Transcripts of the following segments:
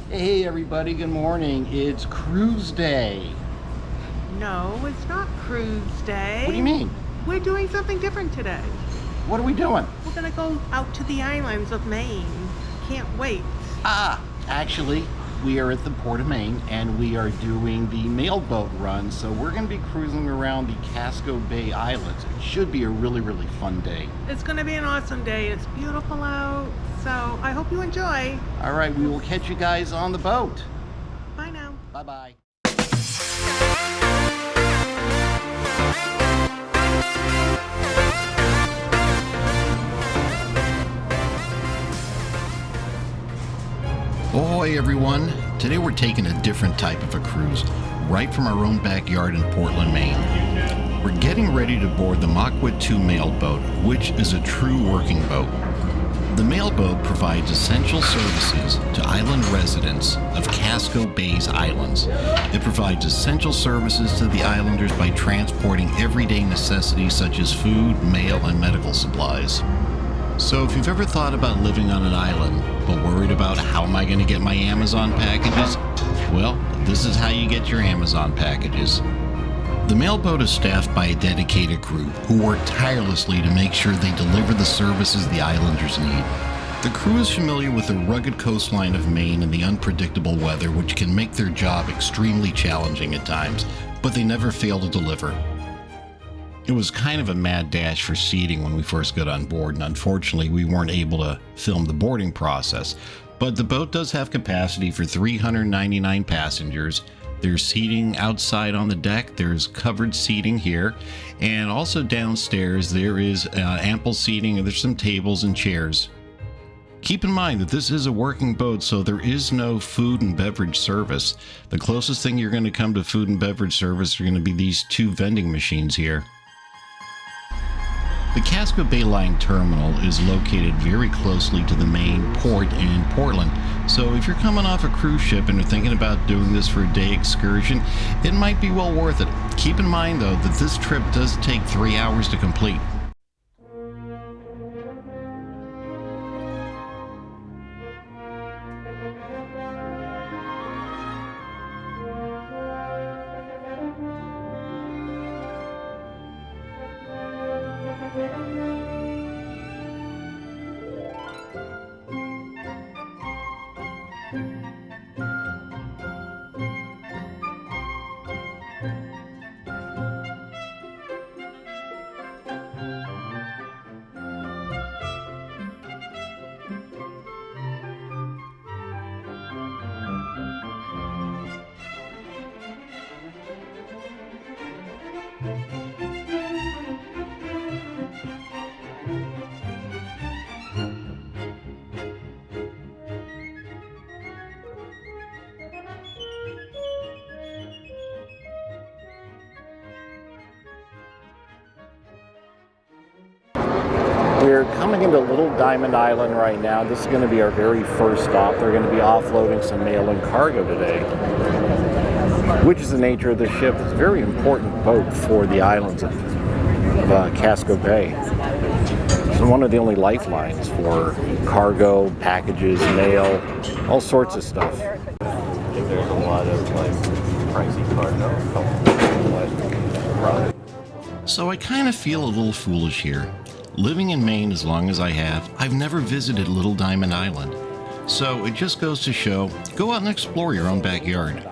Hey everybody, good morning. It's cruise day. No, it's not cruise day. What do you mean? We're doing something different today. What are we doing? We're gonna go out to the islands of Maine. Can't wait. Actually, we are at the Port of Maine and we are doing the mailboat run. So we're going to be cruising around the Casco Bay Islands. It should be a really fun day. It's gonna be an awesome day. It's beautiful out, so I hope you enjoy. All right, we will catch you guys on the boat. Bye now. Bye-bye. Ahoy everyone! Today we're taking a different type of a cruise, right from our own backyard in Portland, Maine. We're getting ready to board the Machwit 2 mailboat, which is a true working boat. The mailboat provides essential services to island residents of Casco Bay's islands. It provides essential services to the islanders by transporting everyday necessities such as food, mail, and medical supplies. So if you've ever thought about living on an island, but worried about how am I going to get my Amazon packages, well, this is how you get your Amazon packages. The mailboat is staffed by a dedicated crew who work tirelessly to make sure they deliver the services the islanders need. The crew is familiar with the rugged coastline of Maine and the unpredictable weather, which can make their job extremely challenging at times, but they never fail to deliver. It was kind of a mad dash for seating when we first got on board, and unfortunately we weren't able to film the boarding process. But the boat does have capacity for 399 passengers. There's seating outside on the deck, there's covered seating here, and also downstairs there is ample seating, and there's some tables and chairs. Keep in mind that this is a working boat, so there is no food and beverage service. The closest thing you're going to come to food and beverage service are going to be these two vending machines here. The Casco Bay Line terminal is located very closely to the main port in Portland, so if you're coming off a cruise ship and are thinking about doing this for a day excursion, it might be well worth it. Keep in mind though that this trip does take 3 hours to complete. We're coming into Little Diamond Island right now. This is going to be our very first stop. They're going to be offloading some mail and cargo today, which is the nature of the ship. It's a very important boat for the islands of Casco Bay. It's one of the only lifelines for cargo, packages, mail, all sorts of stuff. There's a lot of pricey cargo. So I kind of feel a little foolish here. Living in Maine as long as I have, I've never visited Little Diamond Island. So it just goes to show, go out and explore your own backyard.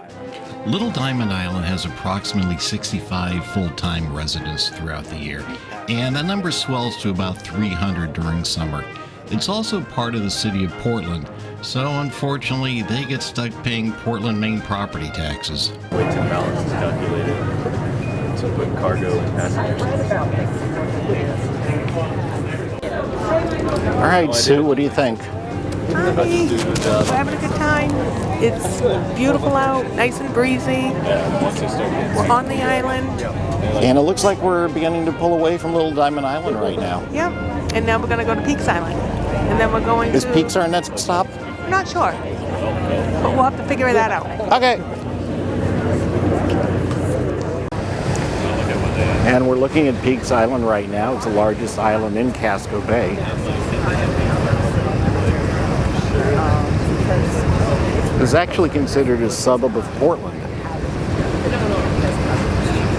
Little Diamond Island has approximately 65 full-time residents throughout the year, and that number swells to about 300 during summer. It's also part of the city of Portland, so unfortunately they get stuck paying Portland, Maine property taxes. Weights and balance is calculated to put cargo and passengers. All right, Sue, what do you think? Hi, we're having a good time. It's beautiful out, nice and breezy. We're on the island. And it looks like we're beginning to pull away from Little Diamond Island right now. Yep. And now we're going to go to Peaks Island. And then we're going Is to... Peaks our next stop? We're not sure. But we'll have to figure that out. Okay. And we're looking at Peaks Island right now. It's the largest island in Casco Bay. is actually considered a suburb of Portland.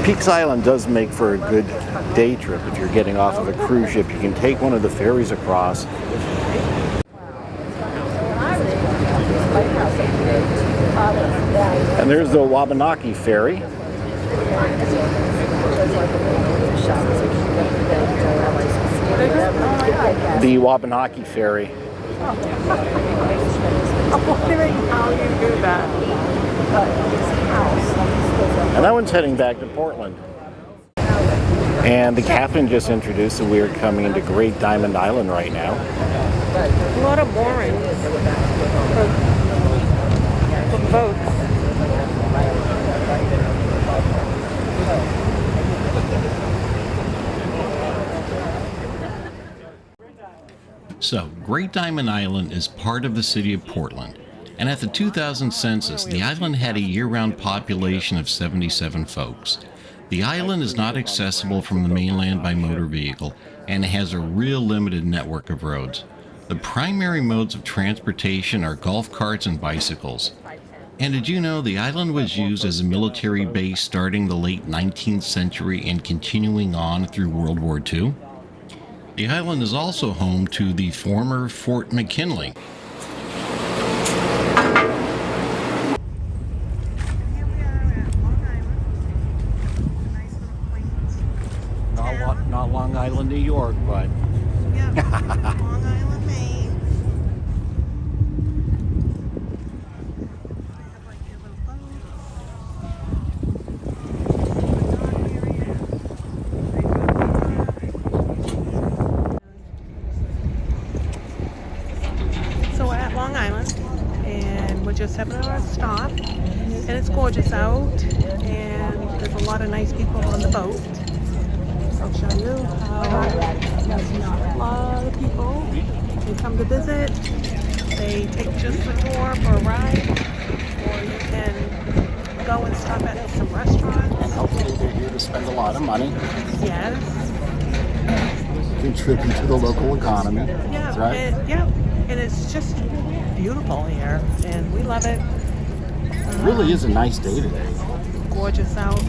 Peaks Island does make for a good day trip. If you're getting off of a cruise ship, you can take one of the ferries across. And there's the Wabanaki ferry. The Wabanaki ferry. I'm wondering how you do that. And that one's heading back to Portland. And the captain just introduced that we are coming into Great Diamond Island right now. A lot of moorings for boats. So, Great Diamond Island is part of the city of Portland. And at the 2000 census, the island had a year-round population of 77 folks. The island is not accessible from the mainland by motor vehicle, and it has a real limited network of roads. The primary modes of transportation are golf carts and bicycles. And did you know the island was used as a military base starting the late 19th century and continuing on through World War II? The island is also home to the former Fort McKinley. Not Long Island, New York, but... Yeah, Long Island, Maine. Have like your little boat. So we're at Long Island, and we're just having our stop, and it's gorgeous out, and there's a lot of nice people on the boat. I'll show you how a lot of people, they come to visit, they take just a tour for a ride, or you can go and stop at some restaurants. And hopefully they're here to spend a lot of money. Yes. Contribute to the local economy. Yeah, Right? and it's just beautiful here, and we love it. It really is a nice day today. Gorgeous out.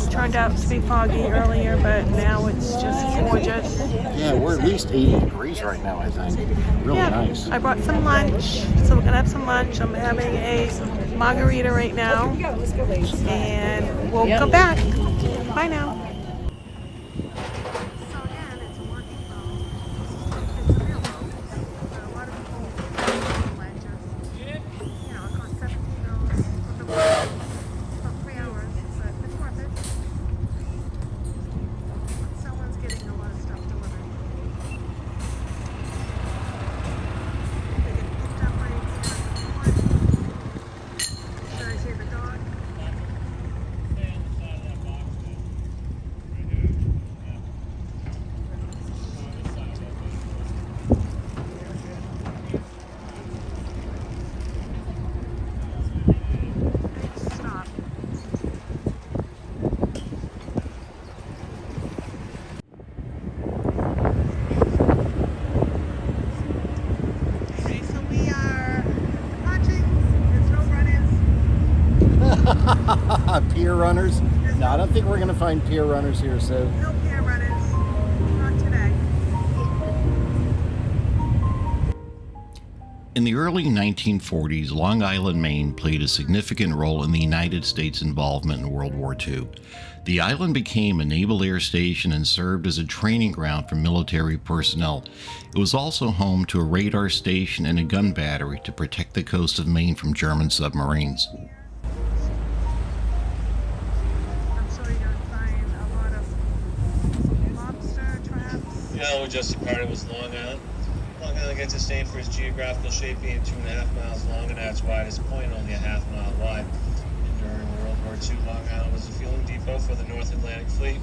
Turned out to be foggy earlier, but now it's just gorgeous. Yeah, we're at least 80 degrees right now, I think. Really nice. I brought some lunch, so we're gonna have some lunch. I'm having a margarita right now, and we'll come back. Bye now. So again, it's a working boat. It's a real boat. A lot of people like just, it costs $17 for the boat for 3 hours, but it's worth it. Someone's getting a lot of stuff delivered. They get picked up right here at the port. Should I see the dog? Stop. Okay, so we are watching. There's no run-ins. Pier runners? No, I don't think we're going to find pier runners here, so... No pier run-ins. Not today. In the early 1940s, Long Island, Maine played a significant role in the United States' involvement in World War II. The island became a naval air station and served as a training ground for military personnel. It was also home to a radar station and a gun battery to protect the coast of Maine from German submarines. I'm sure you're gonna find a lot of lobster traps. Yeah, we just part it was Long Island. Long Island gets its name for its geographical shape being 2.5 miles long and at its widest point only a half mile wide. And during World War II, Long Island was a fueling depot for the North Atlantic Fleet.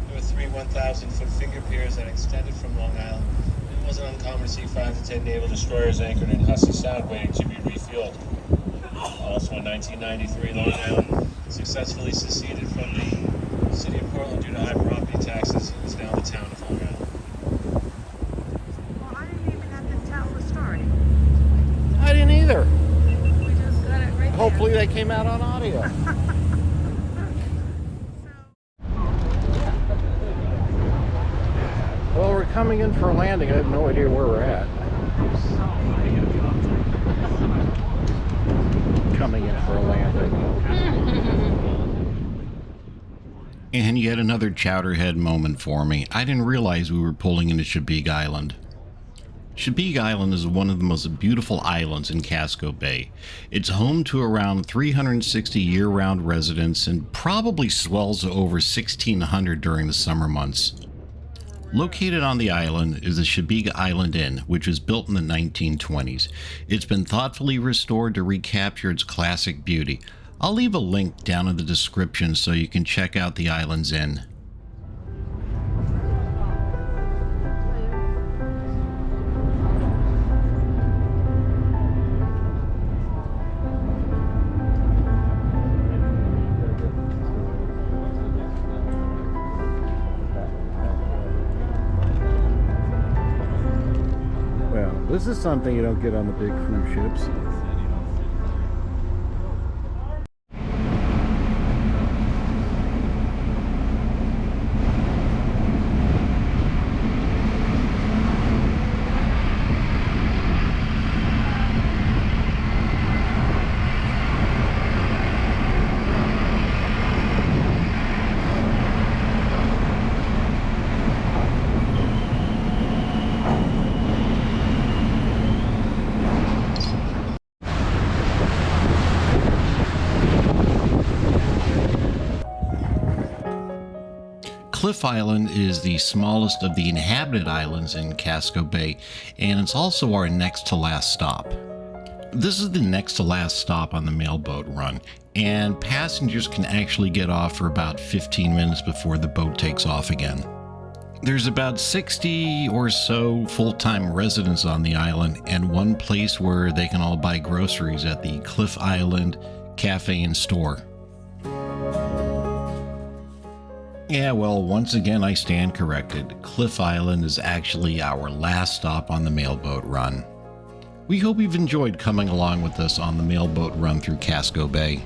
There were 3 1,000-foot finger piers that extended from Long Island. It wasn't uncommon to see 5 to 10 naval destroyers anchored in Hussey Sound waiting to be refueled. Also in 1993, Long Island successfully seceded from the city of Portland due to high property taxes. It's now the town of Long Island. Well, I didn't even have to tell the story. I didn't either. We just Hopefully that came out on audio. Well, we're coming in for a landing. I have no idea where we're at. Coming in for a landing. And yet another chowderhead moment for me. I didn't realize we were pulling into Shig Island. Shig Island is one of the most beautiful islands in Casco Bay. It's home to around 360 year-round residents and probably swells to over 1,600 during the summer months. Located on the island is the Shig Island Inn, which was built in the 1920s. It's been thoughtfully restored to recapture its classic beauty. I'll leave a link down in the description so you can check out the island's inn. This is something you don't get on the big cruise ships. Cliff Island is the smallest of the inhabited islands in Casco Bay, and it's also our next to last stop. This is the next to last stop on the mailboat run, and passengers can actually get off for about 15 minutes before the boat takes off again. There's about 60 or so full-time residents on the island, and one place where they can all buy groceries at the Cliff Island Cafe and Store. Yeah, well, once again I stand corrected. Cliff Island is actually our last stop on the mailboat run. We hope you've enjoyed coming along with us on the mailboat run through Casco Bay.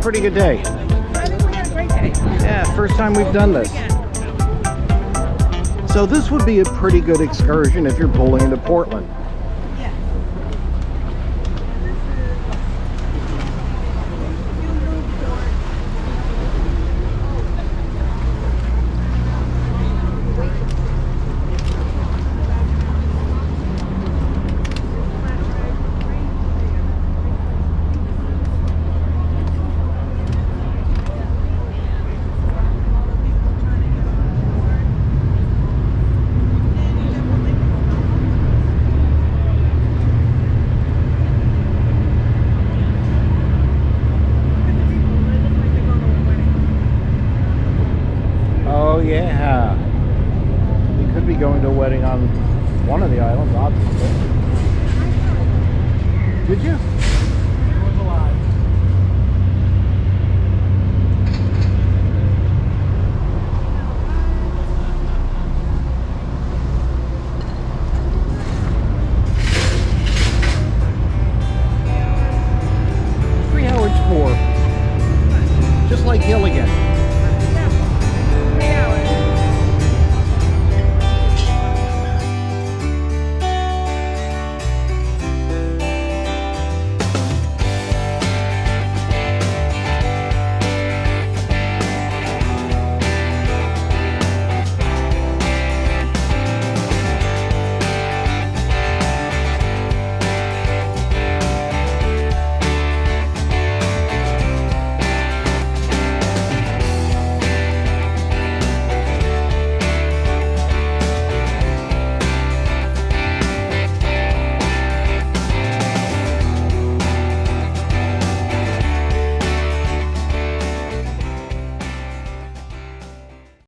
Pretty good day. I think we had a great day. Yeah, first time we've done this. So this would be a pretty good excursion if you're pulling into Portland. Yeah. be going to a wedding on one of the islands, obviously. Did you?